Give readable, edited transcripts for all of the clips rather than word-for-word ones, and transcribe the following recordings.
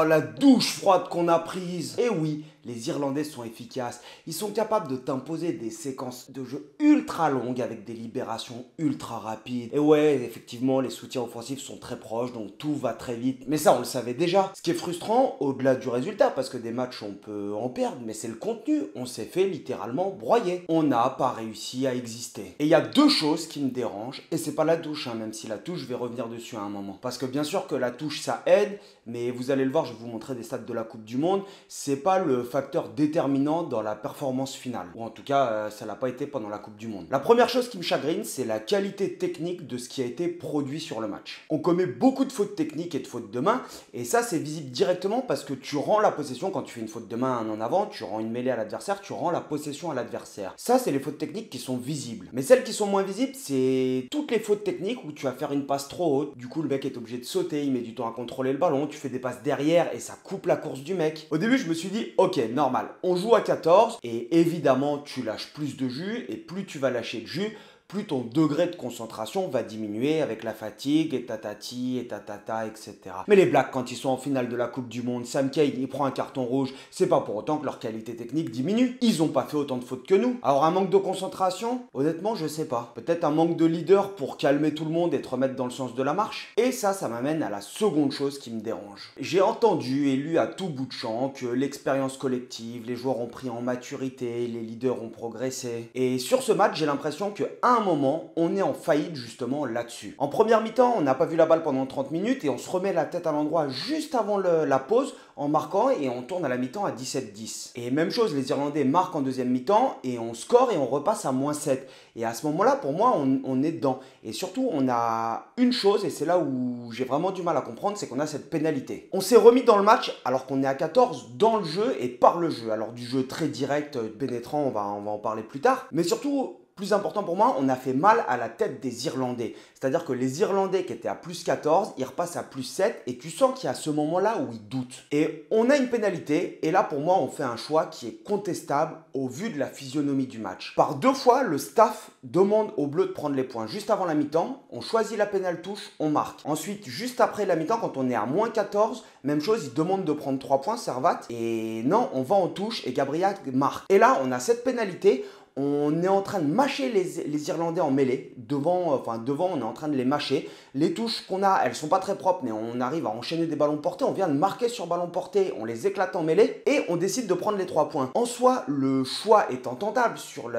Oh, la douche froide qu'on a prise. Et oui, les Irlandais sont efficaces. Ils sont capables de t'imposer des séquences de jeu ultra longues avec des libérations ultra rapides. Et ouais, effectivement, les soutiens offensifs sont très proches, donc tout va très vite. Mais ça, on le savait déjà. Ce qui est frustrant, au-delà du résultat, parce que des matchs, on peut en perdre, mais c'est le contenu. On s'est fait littéralement broyer. On n'a pas réussi à exister. Et il y a deux choses qui me dérangent, et c'est pas la touche, hein, même si la touche, je vais revenir dessus à un moment. Parce que bien sûr que la touche, ça aide, mais vous allez le voir, je vais vous montrer des stats de la Coupe du Monde, c'est pas le facteur déterminant dans la performance finale. Ou en tout cas, ça l'a pas été pendant la Coupe du Monde. La première chose qui me chagrine, c'est la qualité technique de ce qui a été produit sur le match. On commet beaucoup de fautes techniques et de fautes de main, et ça c'est visible directement parce que tu rends la possession, quand tu fais une faute de main en avant, tu rends une mêlée à l'adversaire, tu rends la possession à l'adversaire. Ça c'est les fautes techniques qui sont visibles. Mais celles qui sont moins visibles, c'est toutes les fautes techniques où tu vas faire une passe trop haute, du coup le mec est obligé de sauter, il met du temps à contrôler le ballon, tu fais des passes derrière et ça coupe la course du mec. Au début je me suis dit, ok, normal, on joue à 14 et évidemment tu lâches plus de jus et plus tu vas lâcher de jus, plus ton degré de concentration va diminuer avec la fatigue et tatati et tatata, etc. Mais les Blacks, quand ils sont en finale de la Coupe du Monde, Sam Cane, il prend un carton rouge, c'est pas pour autant que leur qualité technique diminue. Ils ont pas fait autant de fautes que nous. Alors un manque de concentration, honnêtement, je sais pas. Peut-être un manque de leader pour calmer tout le monde et te remettre dans le sens de la marche. Et ça m'amène à la seconde chose qui me dérange. J'ai entendu et lu à tout bout de champ que l'expérience collective, les joueurs ont pris en maturité, les leaders ont progressé. Et sur ce match, j'ai l'impression que un moment, on est en faillite justement là-dessus. En première mi-temps, on n'a pas vu la balle pendant 30 minutes et on se remet la tête à l'endroit juste avant la pause en marquant et on tourne à la mi-temps à 17-10. Et même chose, les Irlandais marquent en deuxième mi-temps et on score et on repasse à -7. Et à ce moment-là, pour moi, on est dedans. Et surtout, on a une chose, et c'est là où j'ai vraiment du mal à comprendre, c'est qu'on a cette pénalité. On s'est remis dans le match alors qu'on est à 14 dans le jeu et par le jeu. Alors du jeu très direct, pénétrant, on va en parler plus tard. Mais surtout, plus important pour moi, on a fait mal à la tête des Irlandais. C'est-à-dire que les Irlandais qui étaient à +14, ils repassent à +7 et tu sens qu'il y a ce moment-là où ils doutent. Et on a une pénalité et là pour moi on fait un choix qui est contestable au vu de la physionomie du match. Par deux fois, le staff demande aux Bleus de prendre les points. Juste avant la mi-temps, on choisit la pénale touche, on marque. Ensuite, juste après la mi-temps, quand on est à -14, même chose, ils demandent de prendre 3 points, Servat. Et non, on va en touche et Gabriel marque. Et là, on a cette pénalité. On est en train de mâcher les Irlandais en mêlée. Devant, on est en train de les mâcher. Les touches qu'on a, elles sont pas très propres, mais on arrive à enchaîner des ballons portés. On vient de marquer sur ballon porté, on les éclate en mêlée et on décide de prendre les 3 points. En soi, le choix est entendable sur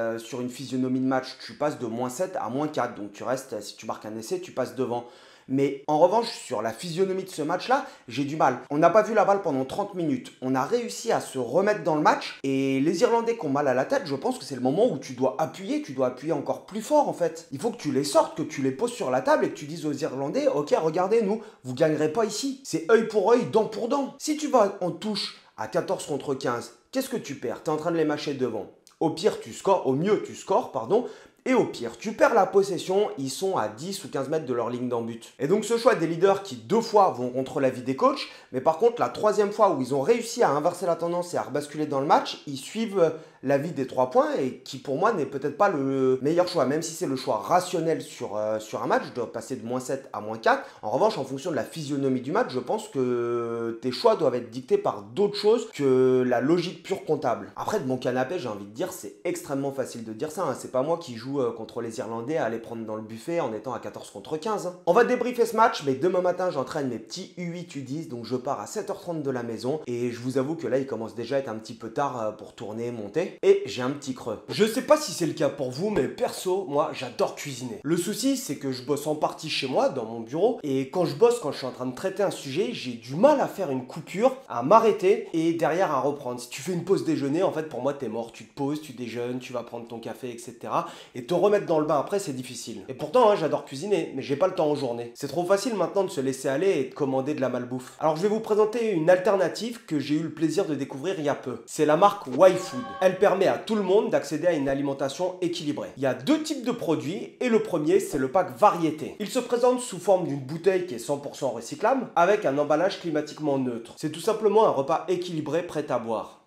une physionomie de match. Tu passes de -7 à -4, donc tu restes, si tu marques un essai, tu passes devant. Mais en revanche, sur la physionomie de ce match-là, j'ai du mal. On n'a pas vu la balle pendant 30 minutes. On a réussi à se remettre dans le match. Et les Irlandais qui ont mal à la tête, je pense que c'est le moment où tu dois appuyer encore plus fort en fait. Il faut que tu les sortes, que tu les poses sur la table et que tu dises aux Irlandais, ok, regardez, nous, vous gagnerez pas ici. C'est œil pour œil, dent pour dent. Si tu vas en touche à 14 contre 15, qu'est-ce que tu perds? Tu es en train de les mâcher devant. Au pire, tu scores, au mieux, tu scores, pardon. Et au pire, tu perds la possession, ils sont à 10 ou 15 mètres de leur ligne d'en but. Et donc ce choix des leaders qui 2 fois vont contre l'avis des coachs, mais par contre la troisième fois où ils ont réussi à inverser la tendance et à rebasculer dans le match, ils suivent l'avis des 3 points et qui pour moi n'est peut-être pas le meilleur choix, même si c'est le choix rationnel sur un match, je dois passer de -7 à -4. En revanche, en fonction de la physionomie du match, je pense que tes choix doivent être dictés par d'autres choses que la logique pure comptable. Après, de mon canapé, j'ai envie de dire, c'est extrêmement facile de dire ça, hein. C'est pas moi qui joue contre les Irlandais à aller prendre dans le buffet en étant à 14 contre 15. Hein. On va débriefer ce match, mais demain matin, j'entraîne mes petits U8, U10, donc je pars à 7h30 de la maison et je vous avoue que là, il commence déjà à être un petit peu tard pour tourner, monter. Et j'ai un petit creux. Je sais pas si c'est le cas pour vous, mais perso, moi, j'adore cuisiner. Le souci, c'est que je bosse en partie chez moi, dans mon bureau, et quand je bosse, quand je suis en train de traiter un sujet, j'ai du mal à faire une coupure, à m'arrêter et derrière à reprendre. Si tu fais une pause déjeuner, en fait, pour moi, t'es mort. Tu te poses, tu déjeunes, tu vas prendre ton café, etc. Et te remettre dans le bain après, c'est difficile. Et pourtant, hein, j'adore cuisiner, mais j'ai pas le temps en journée. C'est trop facile maintenant de se laisser aller et de commander de la malbouffe. Alors, je vais vous présenter une alternative que j'ai eu le plaisir de découvrir il y a peu. C'est la marque YFood. Elle permet à tout le monde d'accéder à une alimentation équilibrée. Il y a 2 types de produits et le premier, c'est le pack variété. Il se présente sous forme d'une bouteille qui est 100% recyclable avec un emballage climatiquement neutre. C'est tout simplement un repas équilibré prêt à boire.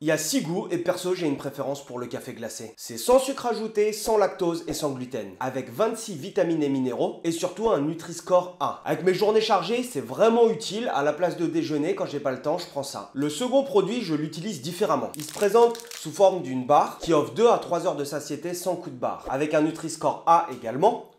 Il y a 6 goûts et perso j'ai une préférence pour le café glacé. C'est sans sucre ajouté, sans lactose et sans gluten. Avec 26 vitamines et minéraux et surtout un Nutri-Score A. Avec mes journées chargées, c'est vraiment utile. À la place de déjeuner, quand j'ai pas le temps, je prends ça. Le second produit, je l'utilise différemment. Il se présente sous forme d'une barre qui offre 2 à 3 heures de satiété sans coup de barre. Avec un Nutri-Score A également.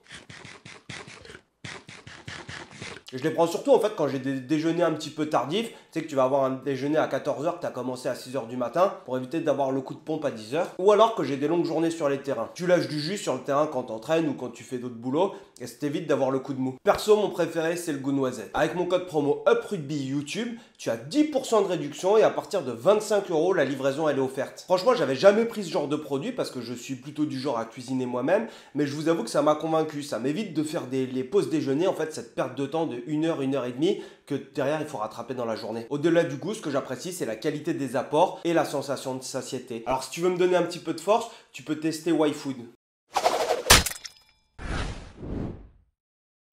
Je les prends surtout en fait quand j'ai des déjeuners un petit peu tardifs. Tu sais que tu vas avoir un déjeuner à 14h, que tu as commencé à 6h du matin pour éviter d'avoir le coup de pompe à 10h. Ou alors que j'ai des longues journées sur les terrains. Tu lâches du jus sur le terrain quand t'entraînes ou quand tu fais d'autres boulots et ça t'évite d'avoir le coup de mou. Perso, mon préféré c'est le goût noisette. Avec mon code promo UPRUGBY YouTube, tu as 10% de réduction et à partir de 25 €, la livraison elle est offerte. Franchement, j'avais jamais pris ce genre de produit parce que je suis plutôt du genre à cuisiner moi-même, mais je vous avoue que ça m'a convaincu. Ça m'évite de faire les pauses déjeuner, en fait, cette perte de temps de 1 heure, 1 heure et demie que derrière il faut rattraper dans la journée. Au-delà du goût, ce que j'apprécie, c'est la qualité des apports et la sensation de satiété. Alors si tu veux me donner un petit peu de force, tu peux tester YFood.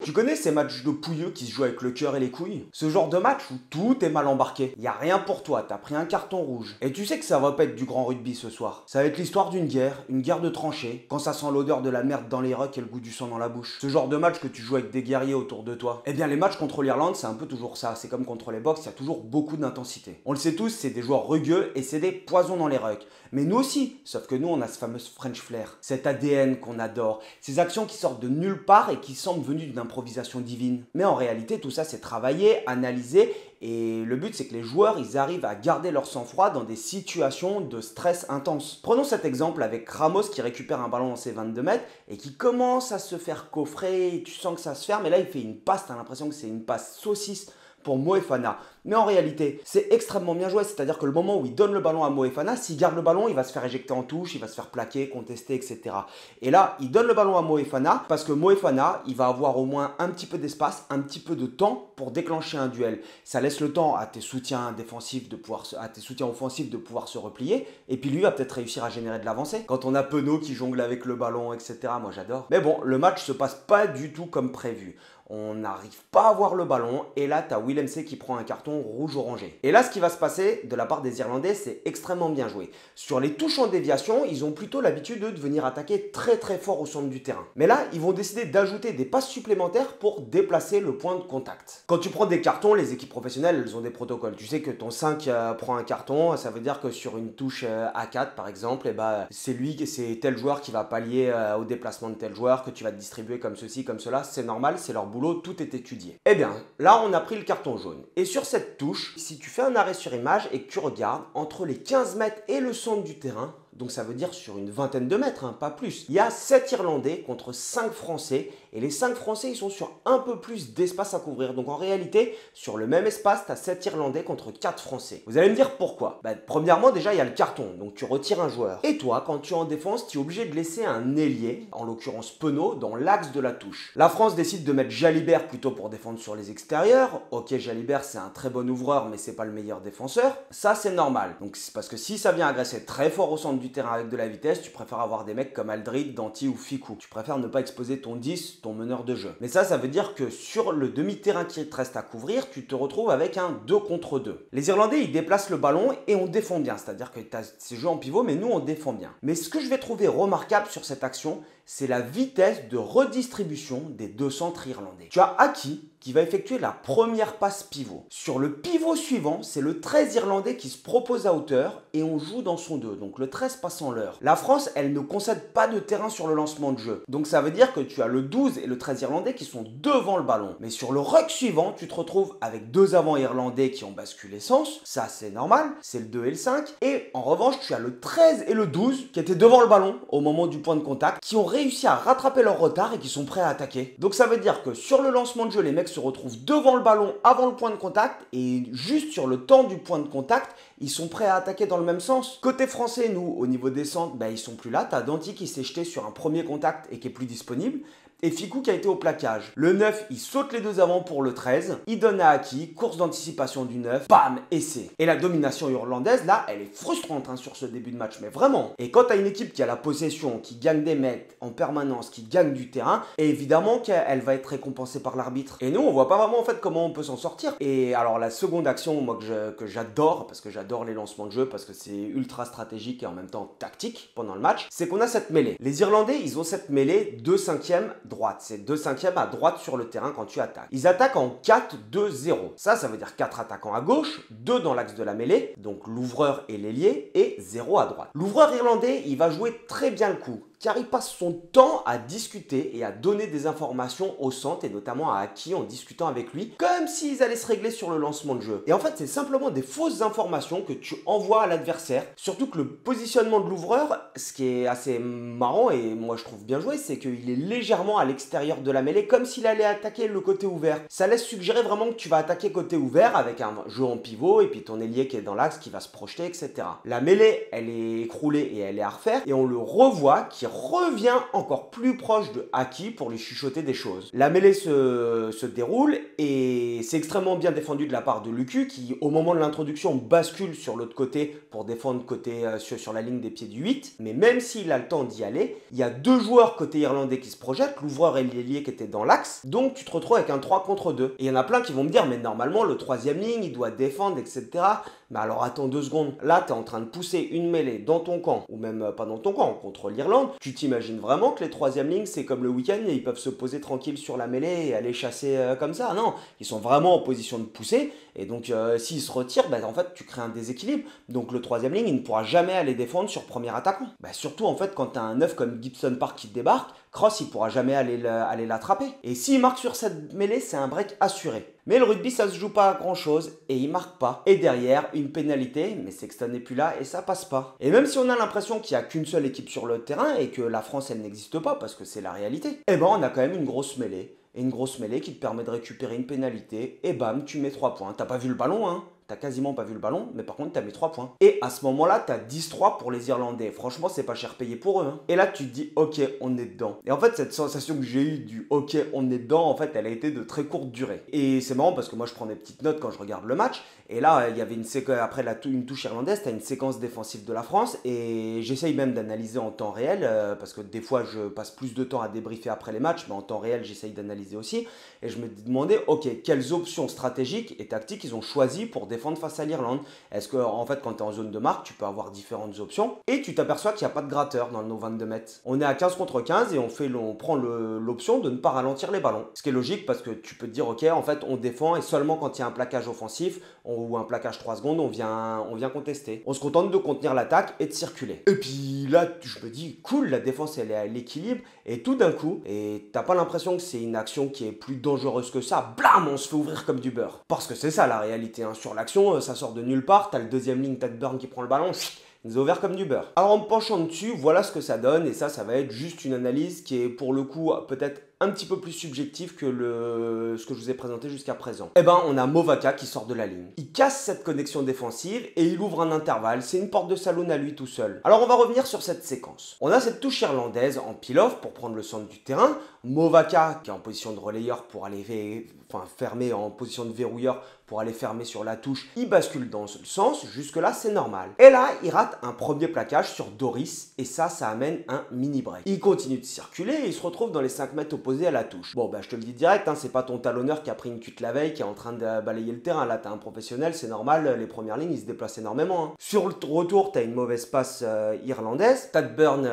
Tu connais ces matchs de pouilleux qui se jouent avec le cœur et les couilles? Ce genre de match où tout est mal embarqué. Y a rien pour toi, t'as pris un carton rouge. Et tu sais que ça va pas être du grand rugby ce soir. Ça va être l'histoire d'une guerre de tranchées, quand ça sent l'odeur de la merde dans les rucks et le goût du sang dans la bouche. Ce genre de match que tu joues avec des guerriers autour de toi. Eh bien les matchs contre l'Irlande, c'est un peu toujours ça. C'est comme contre les box, il y a toujours beaucoup d'intensité. On le sait tous, c'est des joueurs rugueux et c'est des poisons dans les rucks. Mais nous aussi, sauf que nous on a ce fameux French flair, cet ADN qu'on adore, ces actions qui sortent de nulle part et qui semblent venues d'une improvisation divine. Mais en réalité, tout ça c'est travaillé, analysé, et le but c'est que les joueurs ils arrivent à garder leur sang-froid dans des situations de stress intense. Prenons cet exemple avec Ramos qui récupère un ballon dans ses 22 mètres et qui commence à se faire coffrer, tu sens que ça se ferme, et là il fait une passe, t'as l'impression que c'est une passe saucisse pour Moefana. Mais en réalité, c'est extrêmement bien joué, c'est-à-dire que le moment où il donne le ballon à Moefana, s'il garde le ballon, il va se faire éjecter en touche, il va se faire plaquer, contester, etc. Et là, il donne le ballon à Moefana parce que Moefana, il va avoir au moins un petit peu d'espace, un petit peu de temps pour déclencher un duel. Ça laisse le temps à tes soutiens défensifs à tes soutiens offensifs de pouvoir se replier, et puis lui va peut-être réussir à générer de l'avancée. Quand on a Penaud qui jongle avec le ballon, etc., moi j'adore. Mais bon, le match se passe pas du tout comme prévu. On n'arrive pas à voir le ballon et là tu as Willem C qui prend un carton rouge-orangé. Et là ce qui va se passer de la part des Irlandais, c'est extrêmement bien joué. Sur les touches en déviation, ils ont plutôt l'habitude de venir attaquer très très fort au centre du terrain. Mais là, ils vont décider d'ajouter des passes supplémentaires pour déplacer le point de contact. Quand tu prends des cartons, les équipes professionnelles, elles ont des protocoles. Tu sais que ton 5 prend un carton, ça veut dire que sur une touche A4 par exemple, c'est tel joueur qui va pallier au déplacement de tel joueur, que tu vas te distribuer comme ceci, comme cela, c'est normal, c'est leur boulot, tout est étudié. Eh bien, là on a pris le carton jaune. Et sur cette touche, si tu fais un arrêt sur image et que tu regardes, entre les 15 mètres et le centre du terrain, donc ça veut dire sur une vingtaine de mètres, hein, pas plus. Il y a 7 Irlandais contre 5 Français, et les 5 Français, ils sont sur un peu plus d'espace à couvrir. Donc en réalité, sur le même espace, tu as 7 Irlandais contre 4 Français. Vous allez me dire pourquoi? Premièrement, déjà, il y a le carton, donc tu retires un joueur. Et toi, quand tu es en défense, tu es obligé de laisser un ailier, en l'occurrence Penaud, dans l'axe de la touche. La France décide de mettre Jalibert plutôt pour défendre sur les extérieurs. Ok, Jalibert, c'est un très bon ouvreur, mais c'est pas le meilleur défenseur. Ça, c'est normal. Donc c'est parce que si ça vient agresser très fort au centre du terrain avec de la vitesse, tu préfères avoir des mecs comme Aldrid, Danty ou Ficou. Tu préfères ne pas exposer ton 10, ton meneur de jeu. Mais ça veut dire que sur le demi-terrain qui te reste à couvrir, tu te retrouves avec un 2 contre 2. Les Irlandais, ils déplacent le ballon et on défend bien. C'est-à-dire que tu as ces jeux en pivot, mais nous, on défend bien. Mais ce que je vais trouver remarquable sur cette action, c'est la vitesse de redistribution des deux centres irlandais. Tu as Aki qui va effectuer la première passe pivot. Sur le pivot suivant, c'est le 13 irlandais qui se propose à hauteur et on joue dans son 2, donc le 13 passant l'heure. La France, elle ne concède pas de terrain sur le lancement de jeu. Donc ça veut dire que tu as le 12 et le 13 irlandais qui sont devant le ballon. Mais sur le ruck suivant, tu te retrouves avec deux avants irlandais qui ont basculé sens. Ça, c'est normal, c'est le 2 et le 5. Et en revanche, tu as le 13 et le 12 qui étaient devant le ballon au moment du point de contact, qui ont réussi à rattraper leur retard et qui sont prêts à attaquer. Donc ça veut dire que sur le lancement de jeu, les mecs se retrouvent devant le ballon avant le point de contact et juste sur le temps du point de contact, ils sont prêts à attaquer dans le même sens. Côté français, nous, au niveau des centres, ils sont plus là. T'as Danty qui s'est jeté sur un premier contact et qui est plus disponible. et Fickou qui a été au plaquage. Le 9, il saute les deux avants pour le 13, il donne à Haki, course d'anticipation du 9, bam, essai. Et la domination irlandaise, là, elle est frustrante hein, sur ce début de match, mais vraiment. Et quand tu as une équipe qui a la possession, qui gagne des mètres en permanence, qui gagne du terrain, évidemment qu'elle va être récompensée par l'arbitre. Et nous, on voit pas vraiment en fait comment on peut s'en sortir. Et alors la seconde action, moi que j'adore, parce que j'adore les lancements de jeu, parce que c'est ultra stratégique et en même temps tactique pendant le match, c'est qu'on a cette mêlée. Les Irlandais, ils ont cette mêlée 2/5 droite. C'est 2/5 à droite sur le terrain quand tu attaques. Ils attaquent en 4-2-0. Ça veut dire 4 attaquants à gauche, 2 dans l'axe de la mêlée, donc l'ouvreur et l'ailier, et 0 à droite. L'ouvreur irlandais, il va jouer très bien le coup, car il passe son temps à discuter et à donner des informations au centre et notamment à Haki en discutant avec lui, comme s'ils allaient se régler sur le lancement de jeu. Et en fait, c'est simplement des fausses informations que tu envoies à l'adversaire. Surtout que le positionnement de l'ouvreur, ce qui est assez marrant et moi je trouve bien joué, c'est qu'il est légèrement à l'extérieur de la mêlée, comme s'il allait attaquer le côté ouvert. Ça laisse suggérer vraiment que tu vas attaquer côté ouvert avec un jeu en pivot et puis ton ailier qui est dans l'axe qui va se projeter, etc. La mêlée, elle est écroulée et elle est à refaire et on le revoit qui revient encore plus proche de Haki pour lui chuchoter des choses. La mêlée se déroule et c'est extrêmement bien défendu de la part de Lucu qui, au moment de l'introduction, bascule sur l'autre côté pour défendre côté, sur la ligne des pieds du 8. Mais même s'il a le temps d'y aller, il y a deux joueurs côté irlandais qui se projettent, l'ouvreur et l'ailier qui étaient dans l'axe. Donc tu te retrouves avec un 3 contre 2. Et il y en a plein qui vont me dire, mais normalement, le troisième ligne, il doit défendre, etc. Mais alors attends 2 secondes. Là, tu es en train de pousser une mêlée dans ton camp, ou même pas dans ton camp, contre l'Irlande. Tu t'imagines vraiment que les troisième lignes, c'est comme le week-end et ils peuvent se poser tranquille sur la mêlée et aller chasser comme ça? Non, ils sont vraiment en position de pousser. Et donc, s'ils se retirent, en fait, tu crées un déséquilibre. Donc, le troisième ligne, il ne pourra jamais aller défendre sur premier attaquant. Surtout, en fait, quand tu as un 9 comme Gibson Park qui débarque, Cross, il ne pourra jamais aller l'attraper. Et s'il marque sur cette mêlée, c'est un break assuré. Mais le rugby, ça se joue pas à grand chose et il marque pas. Et derrière, une pénalité, mais Sexton n'est plus là et ça passe pas. Et même si on a l'impression qu'il n'y a qu'une seule équipe sur le terrain et que la France, elle n'existe pas parce que c'est la réalité, on a quand même une grosse mêlée. Et une grosse mêlée qui te permet de récupérer une pénalité et bam, tu mets 3 points. T'as pas vu le ballon, hein? T'as quasiment pas vu le ballon, mais par contre, t'as mis 3 points. Et à ce moment-là, t'as 10-3 pour les Irlandais. Franchement, c'est pas cher payé pour eux. Hein. Et là, tu te dis, ok, on est dedans. Et en fait, cette sensation que j'ai eue du ok, on est dedans, en fait, elle a été de très courte durée. Et c'est marrant parce que moi, je prends des petites notes quand je regarde le match. Et là, il y avait une séquence, après une touche irlandaise, t'as une séquence défensive de la France. Et j'essaye même d'analyser en temps réel, parce que des fois, je passe plus de temps à débriefer après les matchs, mais en temps réel, j'essaye d'analyser aussi. Et je me demandais, ok, quelles options stratégiques et tactiques ils ont choisi pour défendre face à l'Irlande. Est-ce que, en fait, quand tu es en zone de marque, tu peux avoir différentes options et tu t'aperçois qu'il n'y a pas de gratteur dans nos 22 mètres. On est à 15 contre 15 et on prend l'option de ne pas ralentir les ballons. Ce qui est logique parce que tu peux te dire, ok, en fait, on défend et seulement quand il y a un plaquage offensif ou un plaquage 3 secondes, on vient contester. On se contente de contenir l'attaque et de circuler. Et puis là, je me dis, cool, la défense, elle est à l'équilibre et tout d'un coup, et t'as pas l'impression que c'est une action qui est plus dangereuse que ça, blam, on se fait ouvrir comme du beurre. Parce que c'est ça la réalité, hein. Sur l'action, ça sort de nulle part, t'as le deuxième ligne Tadburn qui prend le ballon, ils ont ouvert comme du beurre. Alors en me penchant dessus, voilà ce que ça donne, et ça va être juste une analyse qui est pour le coup peut-être un petit peu plus subjectif que ce que je vous ai présenté jusqu'à présent. On a Movaka qui sort de la ligne. Il casse cette connexion défensive et il ouvre un intervalle. C'est une porte de saloon à lui tout seul. Alors on va revenir sur cette séquence. On a cette touche irlandaise en peel-off pour prendre le centre du terrain. Movaka qui est en position de relayeur pour aller fermer en position de verrouilleur pour aller fermer sur la touche. Il bascule dans ce sens. Jusque là c'est normal. Et là il rate un premier plaquage sur Doris et ça amène un mini break. Il continue de circuler et il se retrouve dans les 5 mètres opposés à la touche. Bon, je te le dis direct, hein, c'est pas ton talonneur qui a pris une cuite la veille qui est en train de balayer le terrain. Là, t'as un professionnel, c'est normal, les premières lignes, ils se déplacent énormément. Hein. Sur le retour, t'as une mauvaise passe irlandaise. Tadburn,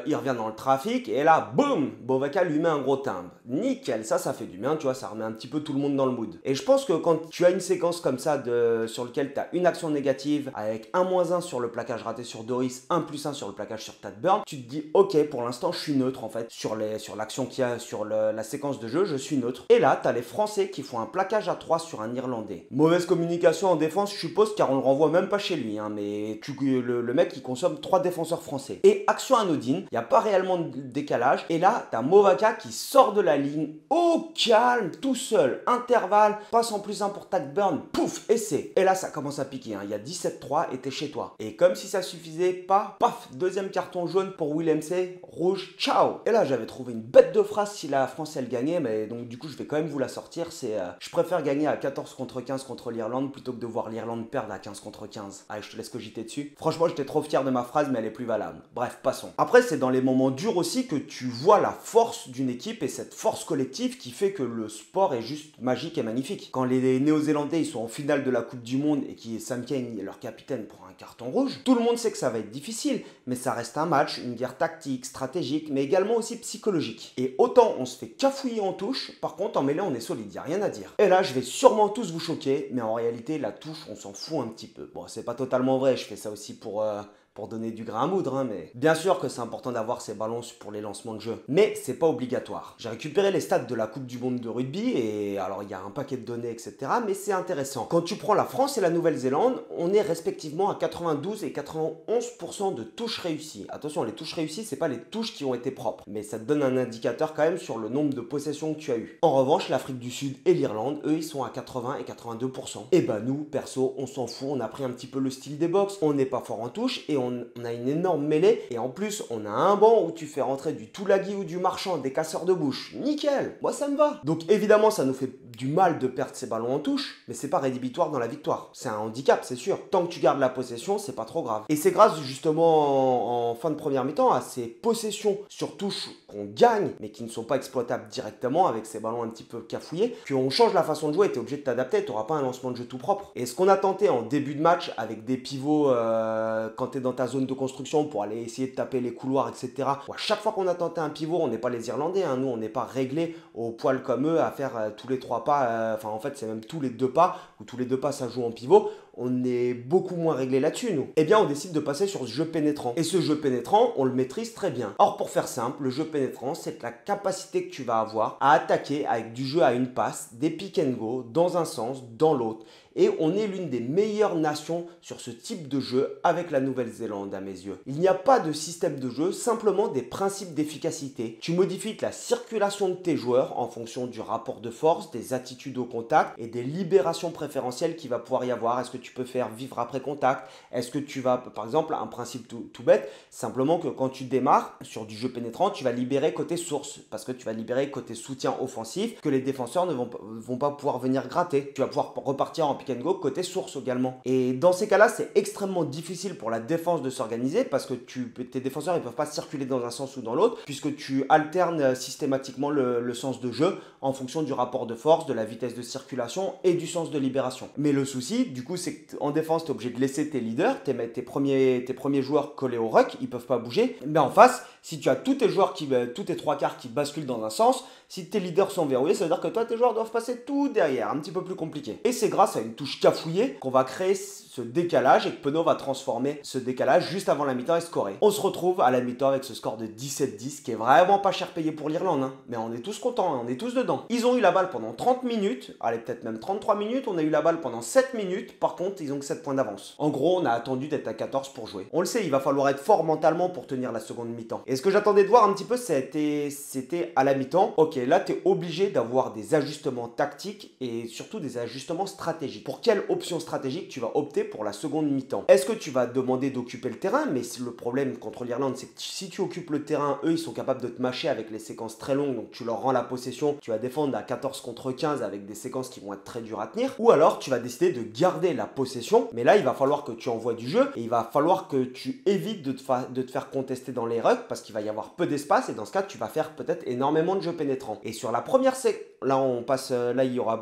il revient dans le trafic et là, boum, Movaka lui met un gros timbre. Nickel, ça fait du bien, tu vois, ça remet un petit peu tout le monde dans le mood. Et je pense que quand tu as une séquence comme ça sur lequel t'as une action négative avec 1-1 sur le plaquage raté sur Doris, 1+1 sur le plaquage sur Tadburn, tu te dis, ok, pour l'instant, je suis neutre en fait sur l'action qu'il y a sur la séquence de jeu, je suis neutre. Et là, t'as les Français qui font un plaquage à 3 sur un Irlandais. Mauvaise communication en défense, je suppose, car on le renvoie même pas chez lui. Hein, mais le mec, il consomme 3 défenseurs français. Et action anodine, il n'y a pas réellement de décalage. Et là, t'as Movaka qui sort de la ligne au calme, tout seul. Intervalle, passe en +1 pour Tadburn, pouf, essai. Et là, ça commence à piquer. Hein. Il y a 17-3 et t'es chez toi. Et comme si ça suffisait pas, paf, deuxième carton jaune pour Willem C. Rouge, ciao. Et là, j'avais trouvé une bête de phrase la France elle gagnait, mais donc du coup je vais quand même vous la sortir. C'est je préfère gagner à 14 contre 15 contre l'Irlande plutôt que de voir l'Irlande perdre à 15 contre 15. Allez, je te laisse cogiter dessus. Franchement, j'étais trop fier de ma phrase, mais elle est plus valable. Bref, passons. Après, c'est dans les moments durs aussi que tu vois la force d'une équipe et cette force collective qui fait que le sport est juste magique et magnifique. Quand les Néo-Zélandais ils sont en finale de la Coupe du Monde et qui Sam Cane, leur capitaine, prend un carton rouge, tout le monde sait que ça va être difficile, mais ça reste un match, une guerre tactique, stratégique, mais également aussi psychologique. Et autant on se fait cafouiller en touche, par contre en mêlée on est solide, y a rien à dire. Et là je vais sûrement tous vous choquer, mais en réalité la touche on s'en fout un petit peu. Bon, c'est pas totalement vrai, je fais ça aussi pour donner du grain à moudre, hein, mais bien sûr que c'est important d'avoir ces ballons pour les lancements de jeu, mais c'est pas obligatoire. J'ai récupéré les stats de la Coupe du Monde de rugby, et alors il y a un paquet de données, etc., mais c'est intéressant. Quand tu prends la France et la Nouvelle-Zélande, on est respectivement à 92 et 91% de touches réussies. Attention, les touches réussies, c'est pas les touches qui ont été propres, mais ça te donne un indicateur quand même sur le nombre de possessions que tu as eu. En revanche, l'Afrique du Sud et l'Irlande, eux, ils sont à 80 et 82%. Et bah nous, perso, on s'en fout, on a pris un petit peu le style des box, on n'est pas fort en touche, et on a une énorme mêlée, et en plus on a un banc où tu fais rentrer du Toulagui ou du Marchand, des casseurs de bouche, nickel, moi ça me va. Donc évidemment ça nous fait du mal de perdre ces ballons en touche, mais c'est pas rédhibitoire dans la victoire. C'est un handicap, c'est sûr. Tant que tu gardes la possession, c'est pas trop grave. Et c'est grâce justement en fin de première mi-temps à ces possessions sur touche qu'on gagne, mais qui ne sont pas exploitables directement avec ces ballons un petit peu cafouillés, qu'on change la façon de jouer et t'es obligé de t'adapter, t'auras pas un lancement de jeu tout propre. Et ce qu'on a tenté en début de match avec des pivots quand t'es dans ta zone de construction pour aller essayer de taper les couloirs, etc. Bon, à chaque fois qu'on a tenté un pivot, on n'est pas les Irlandais, hein, nous on n'est pas réglés au poil comme eux à faire tous les 3 pas, enfin en fait c'est même tous les 2 pas, ou tous les 2 pas ça joue en pivot. On est beaucoup moins réglé là-dessus, nous. Eh bien, on décide de passer sur ce jeu pénétrant. Et ce jeu pénétrant, on le maîtrise très bien. Or, pour faire simple, le jeu pénétrant, c'est la capacité que tu vas avoir à attaquer avec du jeu à une passe, des pick and go, dans un sens, dans l'autre. Et on est l'une des meilleures nations sur ce type de jeu avec la Nouvelle-Zélande à mes yeux. Il n'y a pas de système de jeu, simplement des principes d'efficacité. Tu modifies la circulation de tes joueurs en fonction du rapport de force, des attitudes au contact et des libérations préférentielles qu'il va pouvoir y avoir. Est-ce que tu peux faire vivre après contact? Est-ce que tu vas, par exemple, un principe tout bête, simplement que quand tu démarres sur du jeu pénétrant, tu vas libérer côté source, parce que tu vas libérer côté soutien offensif que les défenseurs ne vont pas pouvoir venir gratter. Tu vas pouvoir repartir en pick and go côté source également. Et dans ces cas-là, c'est extrêmement difficile pour la défense de s'organiser parce que tes défenseurs ils peuvent pas circuler dans un sens ou dans l'autre puisque tu alternes systématiquement le sens de jeu en fonction du rapport de force, de la vitesse de circulation et du sens de libération. Mais le souci, du coup, c'est qu'en défense, tu es obligé de laisser tes leaders, tes premiers joueurs collés au ruck, ils peuvent pas bouger. Mais en face, si tu as tous tes joueurs tous tes 3/4 qui basculent dans un sens, si tes leaders sont verrouillés, ça veut dire que toi, tes joueurs doivent passer tout derrière, un petit peu plus compliqué. Et c'est grâce à une touche cafouillée qu'on va créer ce décalage et que Penaud va transformer ce décalage juste avant la mi-temps et scorer. On se retrouve à la mi-temps avec ce score de 17-10 qui est vraiment pas cher payé pour l'Irlande, hein. Mais on est tous contents, hein, on est tous dedans. Ils ont eu la balle pendant 30 minutes, allez peut-être même 33 minutes, on a eu la balle pendant 7 minutes, par contre ils ont que 7 points d'avance. En gros, on a attendu d'être à 14 pour jouer. On le sait, il va falloir être fort mentalement pour tenir la seconde mi-temps. Et ce que j'attendais de voir un petit peu, c'était à la mi-temps. Ok, là t'es obligé d'avoir des ajustements tactiques et surtout des ajustements stratégiques. Pour quelle option stratégique tu vas opter pour la seconde mi-temps? Est-ce que tu vas demander d'occuper le terrain? Mais le problème contre l'Irlande, c'est que si tu occupes le terrain, eux, ils sont capables de te mâcher avec les séquences très longues, donc tu leur rends la possession, tu vas défendre à 14 contre 15 avec des séquences qui vont être très dures à tenir. Ou alors, tu vas décider de garder la possession, mais là, il va falloir que tu envoies du jeu et il va falloir que tu évites de te faire contester dans les rucks parce qu'il va y avoir peu d'espace et dans ce cas, tu vas faire peut-être énormément de jeux pénétrants. Et sur la première séquence, là, on passe, là, il y aura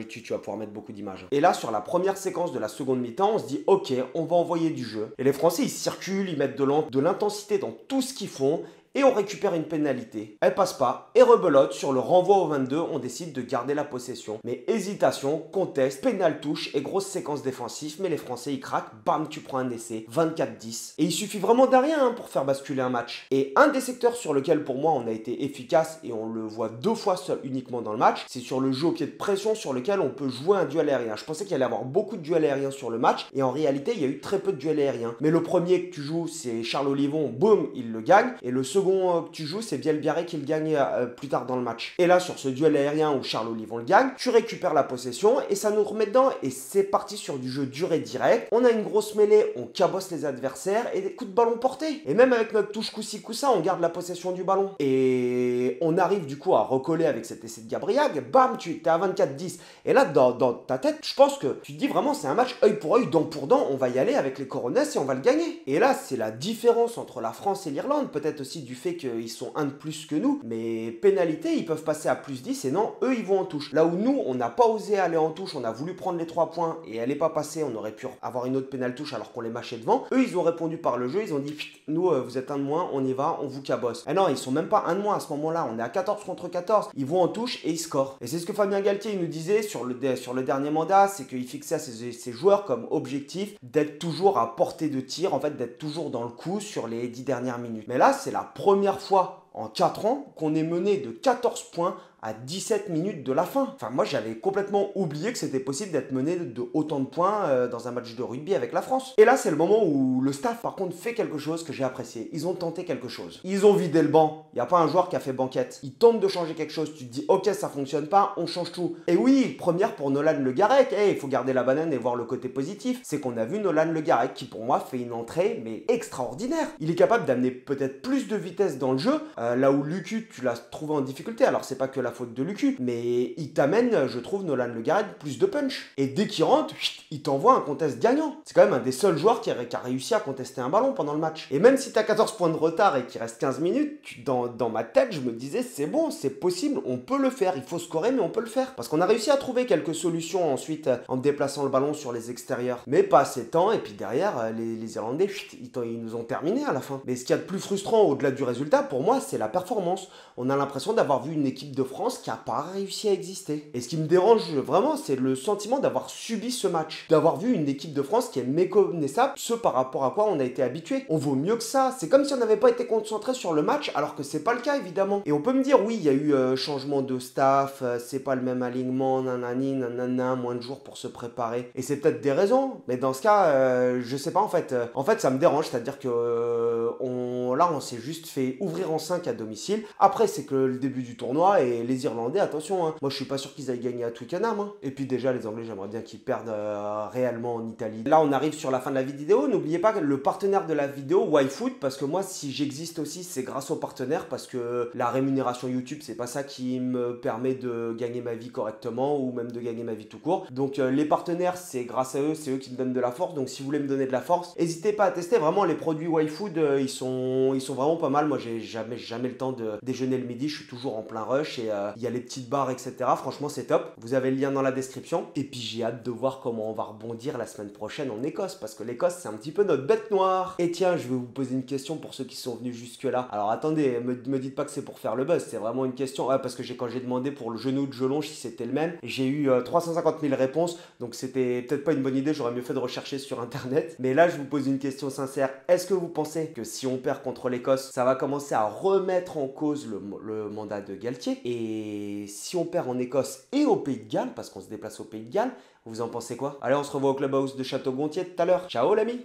tu vas pouvoir mettre beaucoup d'images. Et là, sur la première séquence de la seconde mi-temps, on se dit, ok, on va envoyer du jeu. Et les Français, ils circulent, ils mettent de l'intensité dans tout ce qu'ils font. Et on récupère une pénalité. Elle passe pas et rebelote. Sur le renvoi au 22, on décide de garder la possession. Mais hésitation, conteste, pénal touche et grosse séquence défensive. Mais les Français, ils craquent. Bam, tu prends un essai. 24-10. Et il suffit vraiment de rien pour faire basculer un match. Et un des secteurs sur lequel pour moi on a été efficace et on le voit 2 fois seul uniquement dans le match, c'est sur le jeu au pied de pression sur lequel on peut jouer un duel aérien. Je pensais qu'il y allait avoir beaucoup de duels aériens sur le match. Et en réalité, il y a eu très peu de duels aériens. Mais le premier que tu joues, c'est Charles Olivon. Boum, il le gagne. Et le second second que tu joues, c'est Biel Biarré qui le gagne plus tard dans le match. Et là, sur ce duel aérien où Charles Olivon le gagne, tu récupères la possession et ça nous remet dedans. Et c'est parti sur du jeu dur et direct. On a une grosse mêlée, on cabosse les adversaires et des coups de ballon portés. Et même avec notre touche coup-ci coup-ça, on garde la possession du ballon. Et on arrive du coup à recoller avec cet essai de Gabriag. Bam, tu es à 24-10. Et là, dans ta tête, je pense que tu te dis vraiment, c'est un match œil pour œil, dent pour dent. On va y aller avec les Coronets et on va le gagner. Et là, c'est la différence entre la France et l'Irlande. Peut-être aussi du fait qu'ils sont un de plus que nous. Mais pénalité, ils peuvent passer à plus 10 et non, eux, ils vont en touche. Là où nous, on n'a pas osé aller en touche, on a voulu prendre les 3 points et elle n'est pas passée, on aurait pu avoir une autre pénale touche alors qu'on les mâchait devant. Eux, ils ont répondu par le jeu, ils ont dit, nous, vous êtes un de moins, on y va, on vous cabosse. Et non, ils sont même pas un de moins à ce moment-là, on est à 14 contre 14. Ils vont en touche et ils scorent. Et c'est ce que Fabien Galtier il nous disait sur le dernier mandat, c'est qu'il fixait à ses joueurs comme objectif d'être toujours à portée de tir, en fait, d'être toujours dans le coup sur les 10 dernières minutes. Mais là, c'est la première fois en 4 ans qu'on est mené de 14 points à 17 minutes de la fin. Enfin, moi, j'avais complètement oublié que c'était possible d'être mené de autant de points dans un match de rugby avec la France. Et là, c'est le moment où le staff, par contre, fait quelque chose que j'ai apprécié. Ils ont tenté quelque chose. Ils ont vidé le banc. Il n'y a pas un joueur qui a fait banquette. Ils tentent de changer quelque chose. Tu te dis, ok, ça fonctionne pas, on change tout. Et oui, première pour Nolan Le Garec. Il faut garder la banane et voir le côté positif. C'est qu'on a vu Nolan Le Garec qui, pour moi, fait une entrée, mais extraordinaire. Il est capable d'amener peut-être plus de vitesse dans le jeu. Là où Lucu, tu l'as trouvé en difficulté. Alors, c'est pas que la faute de Lucu, mais il t'amène, je trouve, Nolan Le Garec plus de punch. Et dès qu'il rentre, il t'envoie un contest gagnant. C'est quand même un des seuls joueurs qui a réussi à contester un ballon pendant le match. Et même si t'as 14 points de retard et qu'il reste 15 minutes, dans ma tête, je me disais, c'est bon, c'est possible, on peut le faire. Il faut scorer, mais on peut le faire. Parce qu'on a réussi à trouver quelques solutions ensuite en déplaçant le ballon sur les extérieurs. Mais pas assez de temps, et puis derrière, les Irlandais, ils nous ont terminé à la fin. Mais ce qu'il y a de plus frustrant au-delà du résultat, pour moi, c'est la performance. On a l'impression d'avoir vu une équipe de France qui a pas réussi à exister. Et ce qui me dérange vraiment, c'est le sentiment d'avoir subi ce match. D'avoir vu une équipe de France qui est méconnaissable, ce par rapport à quoi on a été habitué. On vaut mieux que ça. C'est comme si on n'avait pas été concentré sur le match, alors que c'est pas le cas, évidemment. Et on peut me dire, oui, il y a eu changement de staff, c'est pas le même alignement, nanani, nanana, moins de jours pour se préparer. Et c'est peut-être des raisons, mais dans ce cas, je sais pas, en fait. En fait, ça me dérange, c'est-à-dire que là, on s'est juste fait ouvrir en 5 à domicile. Après, c'est que le début du tournoi, et les Irlandais, attention, hein. Moi je suis pas sûr qu'ils aillent gagner à Twickenham. Hein. Et puis déjà les Anglais, j'aimerais bien qu'ils perdent réellement en Italie. Là on arrive sur la fin de la vidéo. N'oubliez pas le partenaire de la vidéo, YFood, parce que moi si j'existe aussi c'est grâce au partenaire, parce que la rémunération YouTube c'est pas ça qui me permet de gagner ma vie correctement ou même de gagner ma vie tout court. Donc les partenaires c'est grâce à eux, c'est eux qui me donnent de la force. Donc si vous voulez me donner de la force, n'hésitez pas à tester. Vraiment les produits YFood ils sont vraiment pas mal. Moi j'ai jamais le temps de déjeuner le midi, je suis toujours en plein rush et il y a les petites barres etc. Franchement, c'est top. Vous avez le lien dans la description. Et puis, j'ai hâte de voir comment on va rebondir la semaine prochaine en Écosse. Parce que l'Écosse, c'est un petit peu notre bête noire. Et tiens, je vais vous poser une question pour ceux qui sont venus jusque-là. Alors, attendez, me dites pas que c'est pour faire le buzz. C'est vraiment une question. Ouais, parce que quand j'ai demandé pour le genou de Jelonge si c'était le même, j'ai eu 350 000 réponses. Donc, c'était peut-être pas une bonne idée. J'aurais mieux fait de rechercher sur Internet. Mais là, je vous pose une question sincère. Est-ce que vous pensez que si on perd contre l'Écosse, ça va commencer à remettre en cause le mandat de Galtier? Et si on perd en Écosse et au Pays de Galles, parce qu'on se déplace au Pays de Galles, vous en pensez quoi? Allez, on se revoit au Clubhouse de Château-Gontier tout à l'heure. Ciao l'ami!